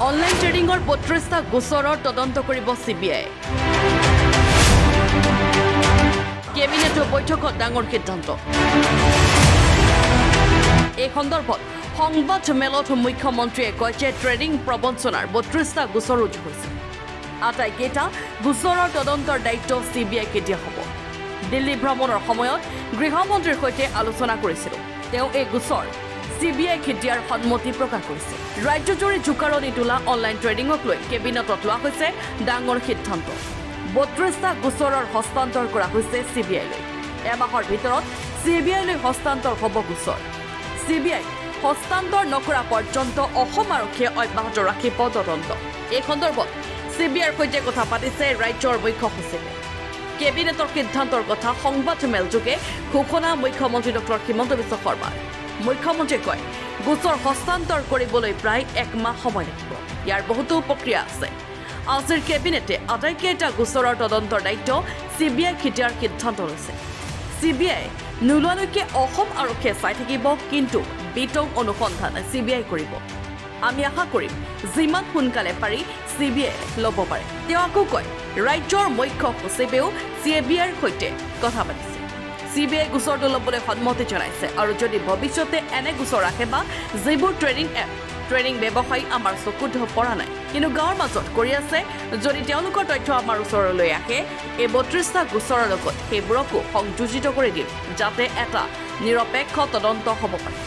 Online ট্ৰেডিঙৰ ৩২টা গোচৰৰ তদন্ত কৰিব CBI। কেবিনেটৰ বৈঠকত ডাঙৰ সিদ্ধান্ত। এই সন্দৰ্ভত সংবাদ মেলত মুখ্যমন্ত্ৰীয়ে কয় যে ট্ৰেডিং প্ৰবঞ্চনাৰ ৩২টা গোচৰ ৰুজু হৈছে। আটাইকেইটা গোচৰৰ তদন্তৰ দায়িত্ব CBI-কে দিয়া হ'ব। দিল্লী ভ্ৰমণৰ সময়ত গৃহমন্ত্ৰীৰ সৈতে আলোচনা কৰিছিলোঁ। তেওঁ এই গোচৰ CBI-কে দিয়াৰ সন্মতি প্ৰকাশ কৰিছে। ৰাজ্যজুৰি জোকাৰণি তোলা অনলাইন ট্ৰেডিঙক লৈ কেবিনেটত লোৱা হৈছে ডাঙৰ সিদ্ধান্ত। ৩২টা গোচৰৰ হস্তান্তৰ কৰা হৈছে CBI-লৈ। এমাহৰ ভিতৰত CBI-লৈ হস্তান্তৰ হ'ব গোচৰ। CBI হস্তান্তৰ নকৰা পৰ্যন্ত অসম আৰক্ষীয়ে অব্যাহত ৰাখিব তদন্ত। এই সন্দৰ্ভত CBI-ৰ সৈতে কথা পাতিছে ৰাজ্যৰ মুখ্য সচিবে। কেবিনেটৰ সিদ্ধান্তৰ কথা সংবাদ মেলযোগে ঘোষণা মুখ্যমন্ত্ৰী ডক্টৰ হিমন্ত বিশ্ব শৰ্মাৰ। মুখ্যমন্ত্ৰীয়ে কয়, গোচৰ হস্তান্তৰ কৰিবলৈ প্ৰায় 1 মাহ সময় লাগিব। ইয়াৰ বহুতো প্ৰক্ৰিয়া আছে। আজিৰ কেবিনেটে আটাইকেইটা গোচৰৰ তদন্তৰ দায়িত্ব CBI-ক দিয়াৰ সিদ্ধান্ত লৈছে। CBI নোলোৱালৈকে অসম আৰক্ষীয়ে চাই থাকিব, কিন্তু বিতং অনুসন্ধান CBI কৰিব। আমি আশা কৰিম যিমান সোনকালে পাৰি CBI ল'ব পাৰে। তেওঁ আকৌ কয়, ৰাজ্যৰ মুখ্য সচিবেও CBI-ৰ সৈতে কথা পাতিছে। CBI গোচৰটো ল'বলৈ সন্মতি জনাইছে আৰু যদি ভৱিষ্যতে এনে গোচৰ ৰাখে বা যিবোৰ ট্ৰেডিং ব্যৱসায়ী আমাৰ চকুত পৰা নাই, কিন্তু গাঁৱৰ মাজত কৰি আছে, যদি তেওঁলোকৰ তথ্য আমাৰ ওচৰলৈ আহে, এই ৩২টা গোচৰৰ লগত সেইবোৰকো সংযোজিত কৰি দিম, যাতে এটা নিৰপেক্ষ তদন্ত হ'ব পাৰে।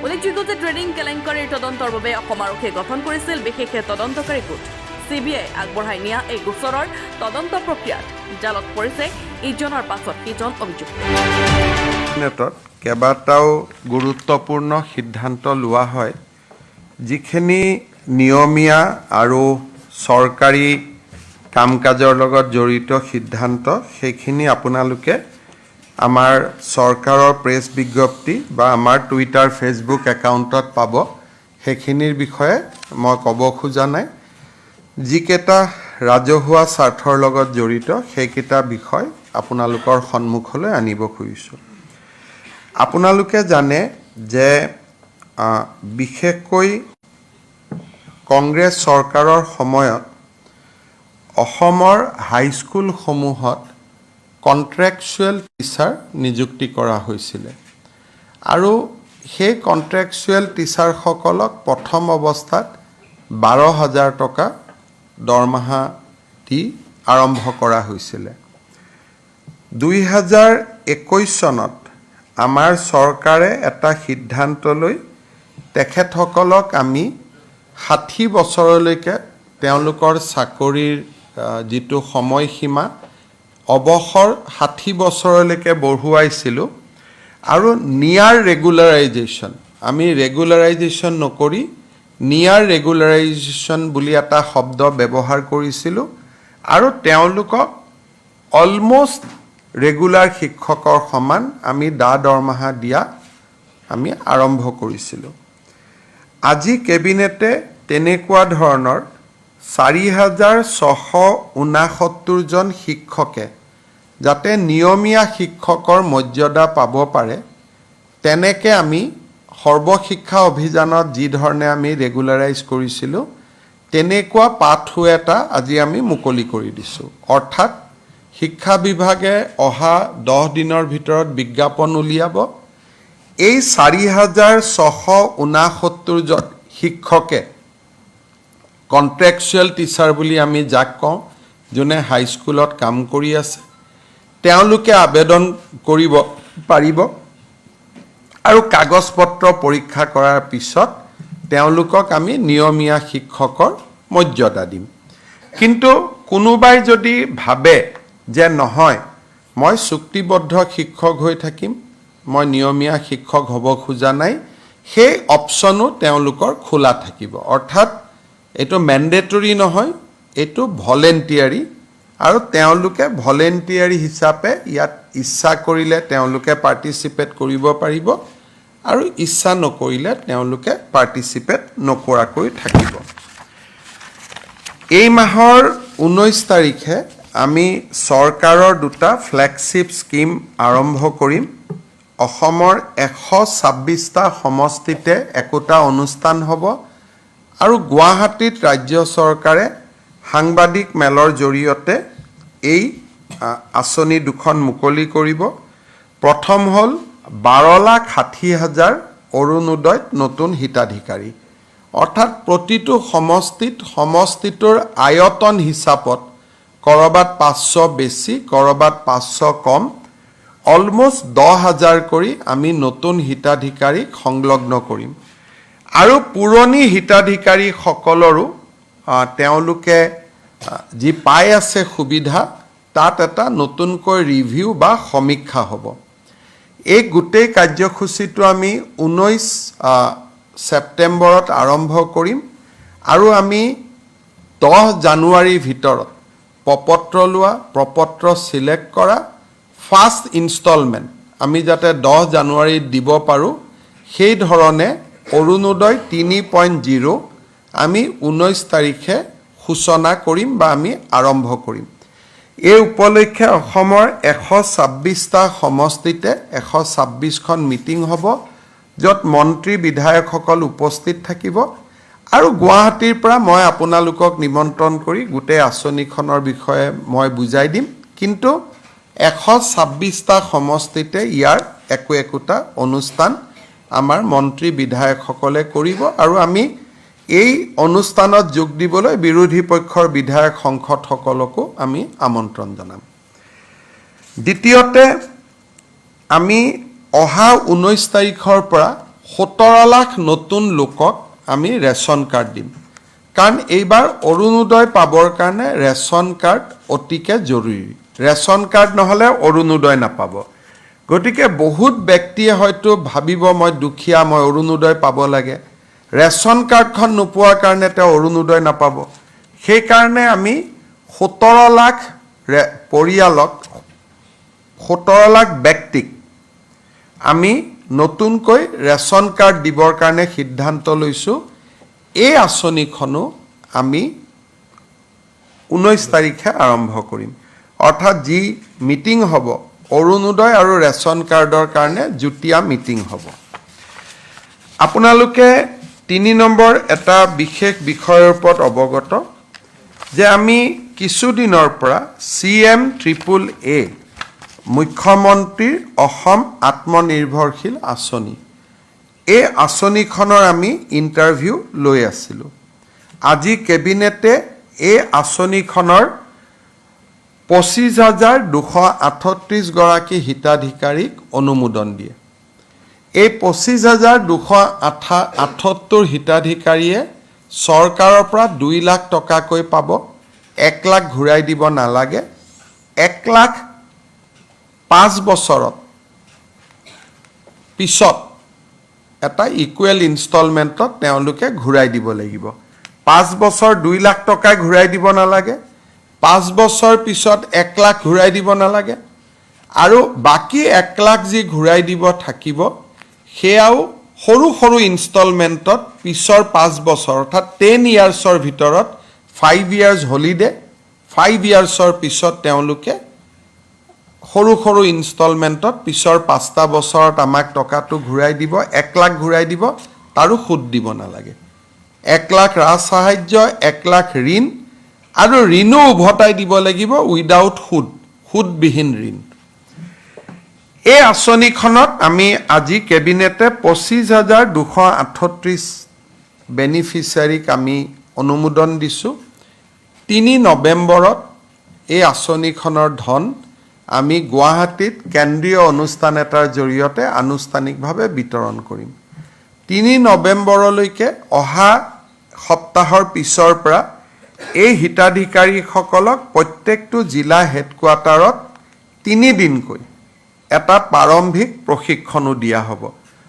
উল্লেখযোগ্য যে ট্ৰেডিং কেলেংকাৰীৰ তদন্তৰ বাবে অসম আৰক্ষীয়ে গঠন কৰিছিল বিশেষ তদন্তকাৰী গোট। CBI আগবঢ়াই নিয়া এই গোচৰৰ তদন্ত প্ৰক্ৰিয়াত জালত পৰিছে ইজনৰ পাছত সিজন অভিযুক্ত। কেইবাটাও গুৰুত্বপূৰ্ণ সিদ্ধান্ত লোৱা হয়, যিখিনি নিয়মীয়া আৰু চৰকাৰী কাম কাজৰ লগত জড়িত সিদ্ধান্ত, সেইখিনি আপোনালোকে আমাৰ চৰকাৰৰ প্ৰেছ বিজ্ঞপ্তি বা আমাৰ টুইটাৰ ফেচবুক একাউণ্টত পাব। সেইখিনিৰ বিষয়ে মই ক'ব খোজা নাই। যিকেইটা ৰাজহুৱা স্বাৰ্থৰ লগত জড়িত সেইকেইটা বিষয় আপোনালোকৰ সন্মুখলৈ আনিব খুজিছোঁ। আপোনালোকে জানে যে বিশেষকৈ কংগ্ৰেছ চৰকাৰৰ সময়ত অসমৰ হাইস্কুলসমূহত কণ্ট্ৰেকচুৱেল টিচাৰ নিযুক্তি কৰা হৈছিলে আৰু সেই কণ্ট্ৰেকচুৱেল টিচাৰসকলক প্ৰথম অৱস্থাত 12,000 টকা দৰমহা দি আৰম্ভ কৰা হৈছিলে। 2021 চনত আমাৰ চৰকাৰে এটা সিদ্ধান্ত লৈ তেখেতসকলক আমি 60 বছৰলৈকে তেওঁলোকৰ চাকৰিৰ যিটো সময়সীমা অৱসৰ 60 বছৰলৈকে বঢ়ুৱাইছিলোঁ আৰু নিয়াৰ ৰেগুলাৰাইজেশ্যন, আমি ৰেগুলাৰাইজেশ্যন নকৰি নিয়াৰ ৰেগুলাৰাইজেশ্যন বুলি এটা শব্দ ব্যৱহাৰ কৰিছিলোঁ আৰু তেওঁলোকক অলমষ্ট ৰেগুলাৰ শিক্ষকৰ সমান আমি দৰমহা দিয়া আমি আৰম্ভ কৰিছিলোঁ। আজি কেবিনেটে তেনেকুৱা ধৰণৰ 4,669 জন শিক্ষকে যাতে নিয়মীয়া শিক্ষকৰ মৰ্যাদা পাব পাৰে, তেনেকৈ আমি সৰ্বশিক্ষা অভিযানত যি ধৰণে আমি ৰেগুলাৰাইজ কৰিছিলোঁ, তেনেকুৱা পাথৱে এটা আজি আমি মুকলি কৰি দিছোঁ। অৰ্থাৎ শিক্ষা বিভাগে অহা 10 দিনৰ ভিতৰত বিজ্ঞাপন উলিয়াব। এই 4,669 জন শিক্ষকে কণ্ট্ৰেকচুৱেল টিচাৰ বুলি আমি যাক কওঁ, যোনে হাইস্কুলত কাম কৰি আছে, তেওঁলোকে আবেদন কৰিব পাৰিব আৰু কাগজ পত্ৰ পৰীক্ষা কৰাৰ পিছত তেওঁলোকক আমি নিয়মীয়া শিক্ষকৰ মৰ্যাদা দিম। কিন্তু কোনোবাই যদি ভাবে যে নহয়, মই চুক্তিবদ্ধ শিক্ষক হৈ থাকিম, মই নিয়মীয়া শিক্ষক হ'ব খোজা নাই, সেই অপশ্যনো তেওঁলোকৰ খোলা থাকিব। অৰ্থাৎ এইটো মেণ্ডেটৰী নহয়, এইটো ভলেণ্টিয়াৰী আৰু তেওঁলোকে ভলেণ্টিয়াৰী হিচাপে ইয়াত ইচ্ছা কৰিলে তেওঁলোকে পাৰ্টিচিপেট কৰিব পাৰিব আৰু ইচ্ছা নকৰিলে তেওঁলোকে পাৰ্টিচিপেট নকৰাকৈ থাকিব। এই মাহৰ 19 তাৰিখে আমি চৰকাৰৰ 2টা ফ্লেগশ্বিপ স্কিম আৰম্ভ কৰিম। অসমৰ 126টা সমষ্টিতে একোটা অনুষ্ঠান হ'ব আৰু গুৱাহাটীত ৰাজ্য চৰকাৰে সাংবাদিক মেলৰ জৰিয়তে এই আঁচনি দুখন মুকলি কৰিব। প্ৰথম হ'ল 12,60,000 অৰুণোদয়ত নতুন হিতাধিকাৰী, অৰ্থাৎ প্ৰতিটো সমষ্টিটোৰ আয়তন হিচাপত ক'ৰবাত 500 বেছি, ক'ৰবাত 500 কম, অলমষ্ট 10,000 কৰি আমি নতুন হিতাধিকাৰীক সংলগ্ন কৰিম। আৰু পুৰণি হিতাধিকাৰীসকলৰো তেওঁলোকে যি পাই আছে সুবিধা, তাত এটা নতুনকৈ ৰিভিউ বা সমীক্ষা হ'ব। এই গোটেই কাৰ্যসূচীটো আমি 19 ছেপ্টেম্বৰত আৰম্ভ কৰিম আৰু আমি 10 জানুৱাৰীৰ ভিতৰত প্ৰপত্ৰ লোৱা, প্ৰপত্ৰ ছিলেক্ট কৰা, ফাৰ্ষ্ট ইনষ্টলমেণ্ট আমি যাতে 10 জানুৱাৰীত দিব পাৰোঁ, সেই ধৰণে অৰুণোদয় 3.0 আমি 19 তাৰিখে সূচনা কৰিম বা আমি আৰম্ভ কৰিম। এই উপলক্ষে অসমৰ 126টা সমষ্টিতে 126খন মিটিং হ'ব, য'ত মন্ত্ৰী বিধায়কসকল উপস্থিত থাকিব আৰু গুৱাহাটীৰ পৰা মই আপোনালোকক নিমন্ত্ৰণ কৰি গোটেই আঁচনিখনৰ বিষয়ে মই বুজাই দিম। কিন্তু 126টা সমষ্টিতে ইয়াৰ একোটা অনুষ্ঠান আমাৰ মন্ত্ৰী বিধায়কসকলে কৰিব আৰু আমি এই অনুষ্ঠানত যোগ দিবলৈ বিৰোধী পক্ষৰ বিধায়ক সংসদসকলকো আমি আমন্ত্ৰণ জনাম। দ্বিতীয়তে, আমি অহা 19 তাৰিখৰ পৰা 17 লাখ নতুন লোকক আমি ৰেচন কাৰ্ড দিম, কাৰণ এইবাৰ অৰুণোদয় পাবৰ কাৰণে ৰেচন কাৰ্ড অতিকে জৰুৰী। ৰেচন কাৰ্ড নহ'লে অৰুণোদয় নাপাব। গতিকে বহুত ব্যক্তিয়ে হয়তো ভাবিব মই দুখীয়া, মই অৰুণোদয় পাব লাগে, ৰেচন কাৰ্ডখন নোপোৱাৰ কাৰণে তেওঁ অৰুণোদয় নাপাব। সেইকাৰণে আমি 17 লাখ পৰিয়ালক, 17 লাখ ব্যক্তিক আমি নতুনকৈ ৰেচন কাৰ্ড দিবৰ কাৰণে সিদ্ধান্ত লৈছোঁ। এই আঁচনিখনো আমি 19 তাৰিখে আৰম্ভ কৰিম, অৰ্থাৎ যি মিটিং হ'ব অৰুণোদয় আৰু ৰেচন কাৰ্ডৰ কাৰণে যুটীয়া মিটিং হ'ব। আপোনালোকে 3 নম্বৰ এটা বিশেষ বিষয়ৰ ওপৰত অৱগত যে আমি কিছুদিনৰ পৰা CM-AAA মুখ্যমন্ত্ৰীৰ অসম আত্মনিৰ্ভৰশীল আঁচনি, এই আঁচনিখনৰ আমি ইণ্টাৰভিউ লৈ আছিলোঁ। আজি কেবিনেটে এই আঁচনিখনৰ 25,238 গৰাকী হিতাধিকাৰীক অনুমোদন দিয়ে। এই 25,278 হিতাধিকাৰীয়ে চৰকাৰৰ পৰা 2 লাখ টকাকৈ পাব, 1 লাখ ঘূৰাই দিব নালাগে। 1 লাখ 5 বছৰত পিছত এটা ইকুৱেল ইনষ্টলমেণ্টত তেওঁলোকে ঘূৰাই দিব লাগিব। 5 বছৰ 2 লাখ টকাই ঘূৰাই দিব নালাগে, 5 বছৰ পিছত 1 লাখ ঘূৰাই দিব নালাগে, আৰু বাকী 1 লাখ যি ঘূৰাই দিব থাকিব সেয়াও সৰু সৰু ইনষ্টলমেণ্টত পিছৰ 5 বছৰ অৰ্থাৎ 10 ইয়াৰ্ছৰ ভিতৰত 5 ইয়াৰ্ছ হলিডে, 5 ইয়াৰ্ছৰ পিছত তেওঁলোকে সৰু সৰু ইনষ্টলমেণ্টত পিছৰ 5টা বছৰত আমাক টকাটো ঘূৰাই দিব, 1 লাখ ঘূৰাই দিব, তাৰো সুদ দিব নালাগে। 1 লাখ ৰাজ সাহায্য, 1 লাখ ঋণ, আৰু ঋণো উভতাই দিব লাগিব উইদাউট সুদবিহীন ঋণ। এই আঁচনিখনত আমি আজি কেবিনেটে 25,238 বেনিফিচিয়াৰীক আমি অনুমোদন দিছোঁ। 3 নৱেম্বৰত এই আঁচনিখনৰ ধন আমি গুৱাহাটীত কেন্দ্ৰীয় অনুষ্ঠান এটাৰ জৰিয়তে আনুষ্ঠানিকভাৱে বিতৰণ কৰিম। 3 নৱেম্বৰলৈকে অহা সপ্তাহৰ পিছৰ পৰা এই হিতাধিকাৰীসকলক প্ৰত্যেকটো জিলা হেডকোৱাৰ্টাৰত 3 দিনকৈ এটা প্ৰাৰম্ভিক প্ৰশিক্ষণো দিয়া হ'ব,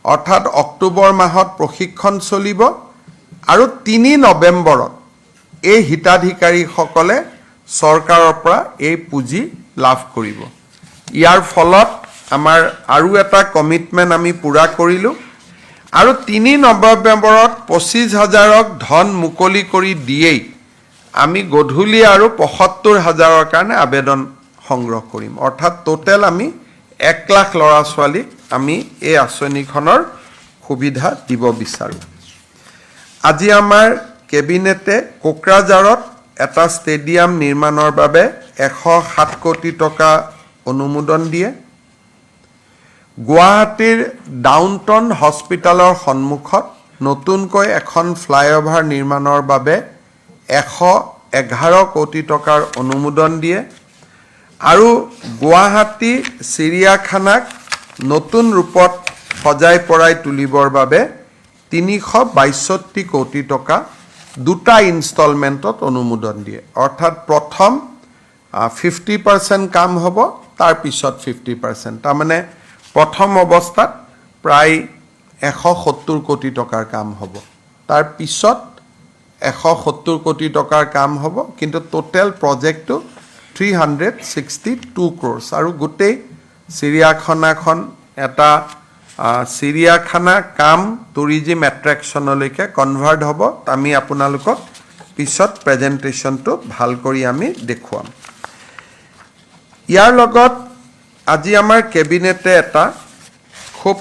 অৰ্থাৎ অক্টোবৰ মাহত প্ৰশিক্ষণ চলিব আৰু 3 নৱেম্বৰত এই হিতাধিকাৰীসকলে চৰকাৰৰ পৰা এই পুঁজি লাভ কৰিব। ইয়াৰ ফলত আমাৰ আৰু এটা কমিটমেণ্ট আমি পূৰা কৰিলোঁ আৰু 3 নৱেম্বৰত 25,000ক ধন মুকলি কৰি দিয়েই আমি গধূলি আৰু 75,000ৰ কাৰণে আবেদন সংগ্ৰহ কৰিম, অৰ্থাৎ টোটেল আমি 1 লাখ ল'ৰা ছোৱালীক আমি এই আঁচনিখনৰ সুবিধা দিব বিচাৰোঁ। আজি আমাৰ কেবিনেটে কোকৰাঝাৰত এটা ষ্টেডিয়াম নিৰ্মাণৰ বাবে 107 কোটি টকা অনুমোদন দিয়ে। গুৱাহাটীৰ ডাউনটাউন হস্পিটালৰ সন্মুখত নতুনকৈ এখন ফ্লাইঅভাৰ নিৰ্মাণৰ বাবে 111 কোটি টকাৰ অনুমোদন দিয়ে আৰু গুৱাহাটী চিৰিয়াখানাক নতুন ৰূপত সজাই পৰাই তুলিবৰ বাবে 362 কোটি টকা দুটা ইনষ্টলমেণ্টত অনুমোদন দিয়ে। অৰ্থাৎ প্ৰথম 50% কাম হ'ব, তাৰ পিছত 50%। তাৰমানে প্ৰথম অৱস্থাত প্ৰায় 170 কোটি টকাৰ কাম হ'ব, তাৰ পিছত 170 কোটি টকাৰ কাম হ'ব, কিন্তু টোটেল প্ৰজেক্টটো 362 crores আৰু গোটেই চিৰিয়াখানাখন এটা চিৰিয়াখানা কাম টুৰিজিম এট্ৰেকশ্যনলৈকে কনভাৰ্ট হ'ব। আমি আপোনালোকক পিছত প্ৰেজেণ্টেশ্যনটো ভাল কৰি আমি দেখুৱাম। ইয়াৰ লগত আজি আমাৰ কেবিনেটে এটা খুব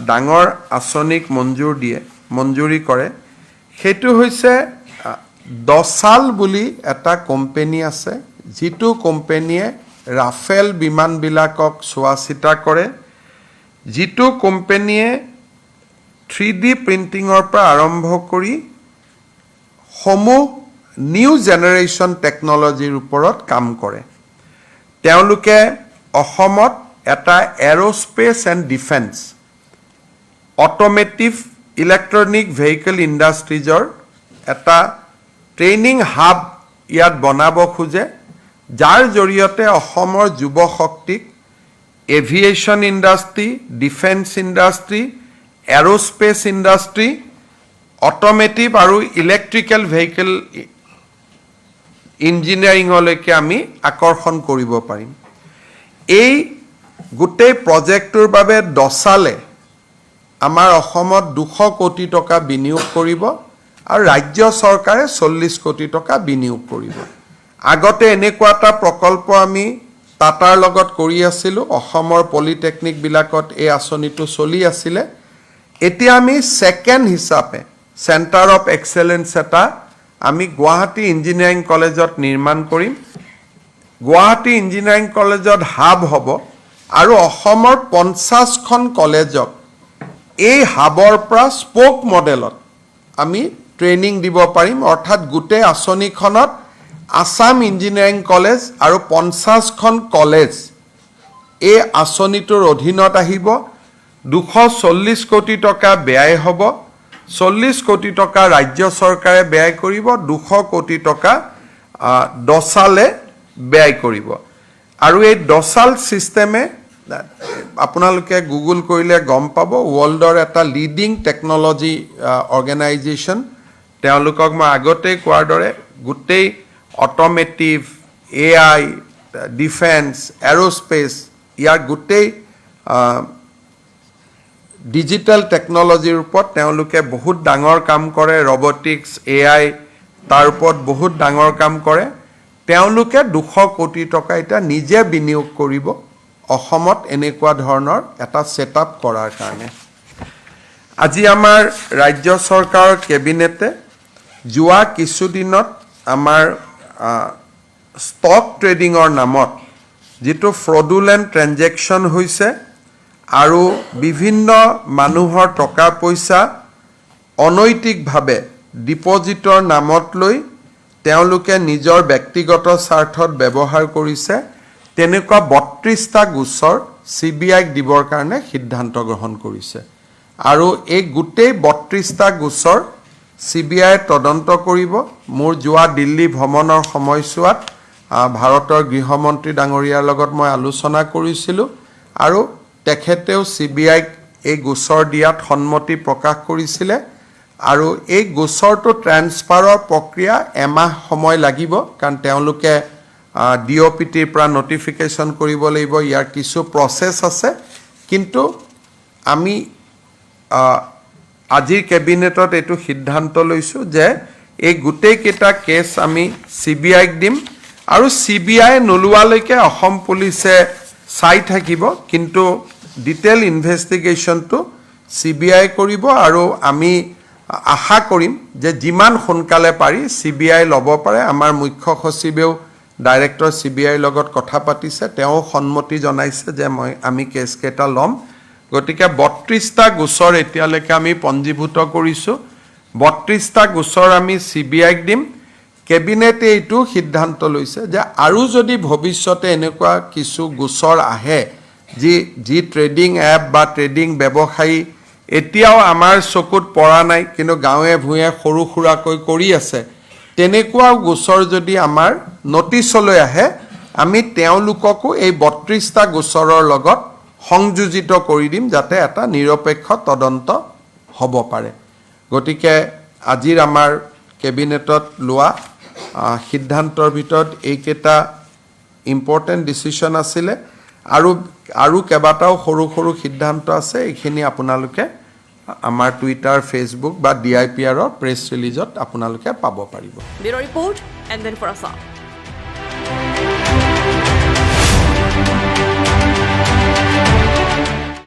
ডাঙৰ আঁচনিক মঞ্জুৰি কৰে। সেইটো হৈছে দছাল বুলি এটা কোম্পেনী আছে, যিটো কোম্পেনীয়ে ৰাফেল বিমানবিলাকক চোৱা চিতা কৰে, যিটো কোম্পেনীয়ে 3D প্ৰিণ্টিঙৰ পৰা আৰম্ভ কৰি সমূহ নিউ জেনেৰেশ্যন টেকন'লজিৰ ওপৰত কাম কৰে। তেওঁলোকে অসমত এটা aerospace and defence automotive electronic vehicle ইণ্ডাষ্ট্ৰিজৰ এটা ট্ৰেইনিং হাব ইয়াত বনাব খোজে, যাৰ জৰিয়তে অসমৰ যুৱ শক্তিক aviation industry, defence industry, aerospace industry, automotive আৰু ইলেক্ট্ৰিকেল ভেহিকল ইঞ্জিনিয়াৰিঙলৈকে আমি আকৰ্ষণ কৰিব পাৰিম। এই গোটেই প্ৰজেক্টটোৰ বাবে দছালে আমাৰ অসমত 200 কোটি টকা বিনিয়োগ কৰিব আৰু ৰাজ্য চৰকাৰে 40 কোটি টকা বিনিয়োগ কৰিব। আগতে এনেকুৱা এটা প্ৰকল্প আমি টাটাৰ লগত কৰি আছিলোঁ, অসমৰ পলিটেকনিকবিলাকত এই আঁচনিটো চলি আছিলে। এতিয়া আমি ছেকেণ্ড হিচাপে চেণ্টাৰ অফ এক্সেলেঞ্চ এটা আমি গুৱাহাটী ইঞ্জিনিয়াৰিং কলেজত নিৰ্মাণ কৰিম। গুৱাহাটী ইঞ্জিনিয়াৰিং কলেজত হাব হ'ব আৰু অসমৰ 50খন কলেজক এই হাবৰ পৰা স্প'ক মডেলত আমি ট্ৰেইনিং দিব পাৰিম। অৰ্থাৎ গোটেই আঁচনিখনত আছাম ইঞ্জিনিয়াৰিং কলেজ আৰু 50খন কলেজ এই আঁচনিটোৰ অধীনত আহিব। 240 কোটি টকা ব্যয় হ'ব, 40 কোটি টকা ৰাজ্য চৰকাৰে ব্যয় কৰিব, 200 কোটি টকা দছালে ব্যয় কৰিব। আৰু এই দছাল ছিষ্টেমে আপোনালোকে গুগল কৰিলে গম পাব, ৱৰ্ল্ডৰ এটা লিডিং টেকন'লজি অৰ্গেনাইজেশ্যন। তেওঁলোকক মই আগতেই কোৱাৰ দৰে গোটেই অট'মেটিভ, AI, ডিফেন্স, এৰোস্পেচ, ইয়াৰ গোটেই ডিজিটেল টেকন'লজিৰ ওপৰত তেওঁলোকে বহুত ডাঙৰ কাম কৰে। ৰবটিক্স, AI তাৰ ওপৰত বহুত ডাঙৰ কাম কৰে। তেওঁলোকে 200 কোটি টকা এতিয়া নিজে বিনিয়োগ কৰিব অসমত এনেকুৱা ধৰণৰ এটা ছেটআপ কৰাৰ কাৰণে। আজি আমাৰ ৰাজ্য চৰকাৰৰ কেবিনেটে যোৱা কিছুদিনত আমাৰ ষ্টক ট্ৰেডিঙৰ নামত যিটো ফ্ৰডুলেণ্ট ট্ৰেঞ্জেকশ্যন হৈছে আৰু বিভিন্ন মানুহৰ টকা পইচা অনৈতিকভাৱে ডিপজিটৰ নামত লৈ তেওঁলোকে নিজৰ ব্যক্তিগত স্বাৰ্থত ব্যৱহাৰ কৰিছে, তেনেকুৱা 32টা গোচৰ CBIক দিবৰ কাৰণে সিদ্ধান্ত গ্ৰহণ কৰিছে। আৰু এই গোটেই 32টা গোচৰ CBI তদন্ত কৰিব। মোৰ যোৱা দিল্লী ভ্ৰমণৰ সময়ছোৱাত ভাৰতৰ গৃহমন্ত্ৰী ডাঙৰীয়াৰ লগত মই আলোচনা কৰিছিলোঁ আৰু তেখেতেও CBIক এই গোচৰ দিয়াত সন্মতি প্ৰকাশ কৰিছিলে। আৰু এই গোচৰটো ট্ৰেন্সফাৰৰ প্ৰক্ৰিয়া এমাহ সময় লাগিব, কাৰণ তেওঁলোকে DOPTৰ পৰা নটিফিকেশ্যন কৰিব লাগিব, ইয়াৰ কিছু প্ৰচেছ আছে। কিন্তু আমি আজিৰ কেবিনেটত এইটো সিদ্ধান্ত লৈছোঁ যে এই গোটেইকেইটা কেছ আমি CBIক দিম আৰু CBI নোলোৱালৈকে অসম পুলিচে চাই থাকিব, কিন্তু ডিটেইল ইনভেষ্টিগেশ্যনটো CBI কৰিব আৰু আমি আশা কৰিম যে যিমান সোনকালে পাৰি CBI ল'ব পাৰে। আমাৰ মুখ্য সচিবেও ডাইৰেক্টৰ CBIৰ লগত কথা পাতিছে, তেওঁ সন্মতি জনাইছে যে আমি কেছকেইটা ল'ম। গতিকে 32টা গোচৰ এতিয়ালৈকে আমি পঞ্জীভূত কৰিছোঁ। 32টা গোচৰ আমি CBIক দিম। কেবিনেটে এইটো সিদ্ধান্ত লৈছে যে আৰু যদি ভৱিষ্যতে এনেকুৱা কিছু গোচৰ আহে যি ট্ৰেডিং এপ বা ট্ৰেডিং ব্যৱসায়ী এতিয়াও আমাৰ চকুত পৰা নাই কিন্তু গাঁৱে ভূঞে সৰু সুৰাকৈ কৰি আছে, তেনেকুৱা গোচৰ যদি আমাৰ নটিচলৈ আহে আমি তেওঁলোককো এই 32টা গোচৰৰ লগত সংযোজিত কৰি দিম যাতে এটা নিৰপেক্ষ তদন্ত হ'ব পাৰে। গতিকে আজিৰ আমাৰ কেবিনেটত লোৱা সিদ্ধান্তৰ ভিতৰত এইকেইটা ইম্পৰ্টেণ্ট ডিচিশ্যন আছিলে আৰু কেইবাটাও সৰু সৰু সিদ্ধান্ত আছে। এইখিনি আপোনালোকে আমাৰ টুইটাৰ, ফেচবুক বা DIPRৰ প্ৰেছ ৰিলিজত আপোনালোকে পাব পাৰিব। Bureau' report, NDN for Assam।